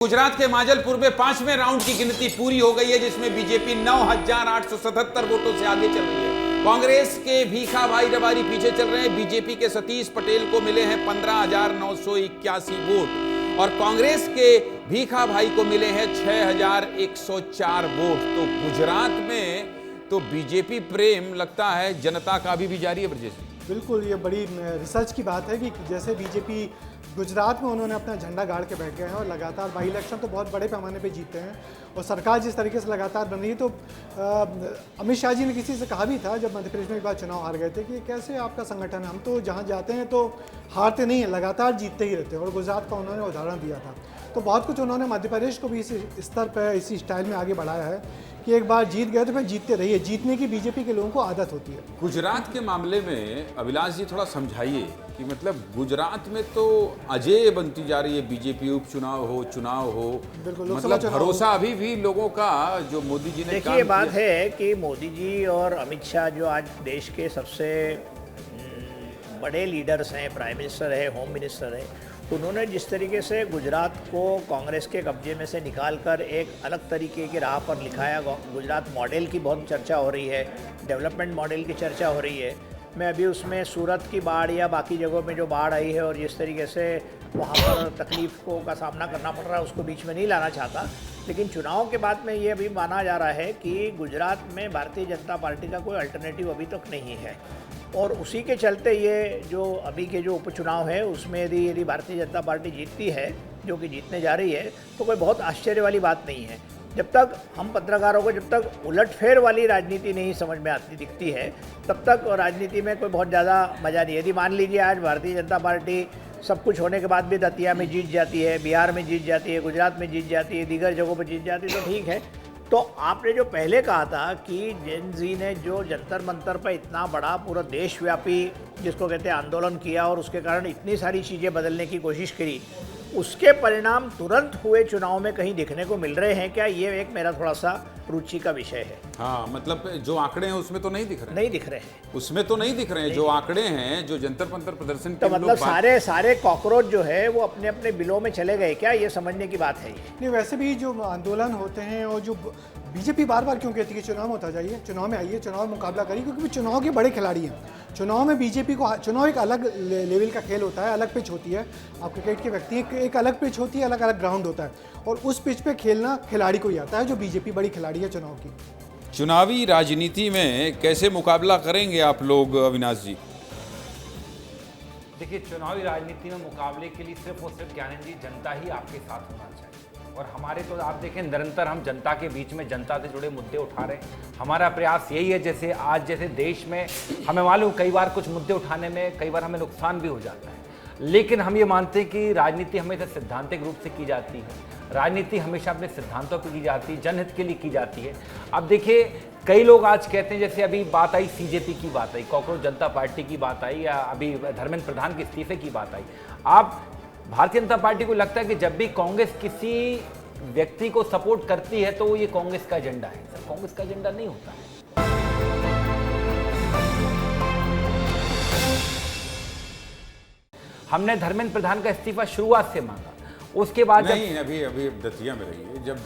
गुजरात के माजलपुर में 5वें राउंड की गिनती पूरी हो गई है, जिसमें बीजेपी 9,877 वोटों से आगे चल रही है। कांग्रेस के भीखा भाई रबारी पीछे चल रहे हैं। बीजेपी के सतीश पटेल को मिले हैं 15,981 वोट और कांग्रेस के भीखा भाई को मिले हैं 6,104 वोट। तो गुजरात में तो बीजेपी प्रेम लगता है जनता का अभी भी जारी है। ब्रजेश, बिल्कुल, ये बड़ी रिसर्च की बात है कि जैसे बीजेपी गुजरात में उन्होंने अपना झंडा गाड़ के बैठ गए हैं और लगातार बाई इलेक्शन तो बहुत बड़े पैमाने पे जीते हैं और सरकार जिस तरीके से लगातार बन रही है, तो अमित शाह जी ने किसी से कहा भी था जब मध्य प्रदेश में एक बार चुनाव हार गए थे कि कैसे आपका संगठन है, हम तो जहाँ जाते हैं तो हारते नहीं हैं, लगातार जीतते ही रहते हैं। और गुजरात का उन्होंने उदाहरण दिया था। तो बहुत कुछ उन्होंने मध्य प्रदेश को भी इस स्तर पर इसी स्टाइल में आगे बढ़ाया है कि एक बार जीत गए तो फिर जीतते रहिए। जीतने की बीजेपी के लोगों को आदत होती है। गुजरात के मामले में अभिलाष जी थोड़ा समझाइए कि मतलब गुजरात में तो अजय बनती जा रही है बीजेपी, उपचुनाव हो चुनाव हो, मतलब भरोसा अभी भी लोगों का जो मोदी जी ने देखिए, ये बात है कि मोदी जी और अमित शाह जो आज देश के सबसे बड़े लीडर्स हैं, प्राइम मिनिस्टर है, होम मिनिस्टर है, उन्होंने जिस तरीके से गुजरात को कांग्रेस के कब्जे में से निकालकर एक अलग तरीके की राह पर लिखाया। गुजरात मॉडल की बहुत चर्चा हो रही है, डेवलपमेंट मॉडल की चर्चा हो रही है। मैं अभी उसमें सूरत की बाढ़ या बाकी जगहों में जो बाढ़ आई है और जिस तरीके से वहाँ पर तकलीफ़ों का सामना करना पड़ रहा है उसको बीच में नहीं लाना चाहता, लेकिन चुनाव के बाद में ये अभी माना जा रहा है कि गुजरात में भारतीय जनता पार्टी का कोई अल्टरनेटिव अभी तक नहीं है और उसी के चलते ये जो अभी के जो उपचुनाव है उसमें यदि भारतीय जनता पार्टी जीतती है, जो कि जीतने जा रही है, तो कोई बहुत आश्चर्य वाली बात नहीं है। जब तक हम पत्रकारों को जब तक उलटफेर वाली राजनीति नहीं समझ में आती दिखती है, तब तक राजनीति में कोई बहुत ज़्यादा मज़ा नहीं है। यदि मान लीजिए आज भारतीय जनता पार्टी सब कुछ होने के बाद भी दतिया में जीत जाती है, बिहार में जीत जाती है, गुजरात में जीत जाती है, दीगर जगहों पर जीत जाती है, तो ठीक है। तो आपने जो पहले कहा था कि जेन जी ने जो जंतर मंतर पर इतना बड़ा पूरा देशव्यापी जिसको कहते हैं आंदोलन किया और उसके कारण इतनी सारी चीज़ें बदलने की कोशिश करी, उसके परिणाम तुरंत हुए चुनाव में कहीं दिखने को मिल रहे हैं क्या? ये एक मेरा थोड़ा सा रुचि का विषय है। हाँ, मतलब जो आंकड़े हैं उसमें तो नहीं दिख रहे, नहीं दिख रहे हैं, उसमें तो नहीं दिख रहे हैं। जो आंकड़े हैं, जो जंतर मंतर प्रदर्शन तो मतलब सारे कॉकरोच जो है वो अपने अपने बिलों में चले गए क्या? ये समझने की बात है। ये नहीं, वैसे भी जो आंदोलन होते हैं और जो बीजेपी बार बार क्यों कहती है कि चुनाव में होता जाइए, चुनाव में आइए, चुनाव में मुकाबला करिए, क्योंकि चुनाव के बड़े खिलाड़ी हैं। चुनाव में बीजेपी को, चुनाव एक अलग लेवल का खेल होता है, अलग पिच होती है। आप क्रिकेट के व्यक्ति एक अलग पिच होती है, अलग अलग ग्राउंड होता है और उस पिच पे खेलना खिलाड़ी को ही आता है, जो बीजेपी बड़ी खिलाड़ी है चुनाव की। चुनावी राजनीति में कैसे मुकाबला करेंगे आप लोग, अविनाश जी? देखिए, चुनावी राजनीति में मुकाबले के लिए सिर्फ और सिर्फ ज्ञानेंद्र जी जनता ही आपके साथ होना चाहिए। और हमारे तो आप देखें, निरंतर हम जनता के बीच में जनता से जुड़े मुद्दे उठा रहे हैं। हमारा प्रयास यही है, जैसे आज जैसे देश में हमें मालूम कई बार कुछ मुद्दे उठाने में कई बार हमें नुकसान भी हो जाता है, लेकिन हम ये मानते हैं कि राजनीति हमेशा सैद्धांतिक रूप से की जाती है। राजनीति हमेशा अपने सिद्धांतों पर की जाती है, जनहित के लिए की जाती है। अब देखिए, कई लोग आज कहते हैं, जैसे अभी बात आई सीजेपी की बात आई, कॉकरोच जनता पार्टी की बात आई, या अभी धर्मेंद्र प्रधान के इस्तीफे की बात आई। आप भारतीय जनता पार्टी को लगता है कि जब भी कांग्रेस किसी व्यक्ति को सपोर्ट करती है तो ये कांग्रेस का एजेंडा है। सर, कांग्रेस का एजेंडा नहीं होता है। हमने धर्मेंद्र प्रधान का इस्तीफा शुरुआत से मांगा, उसके बाद नहीं, अभी दतिया में रहिए, जब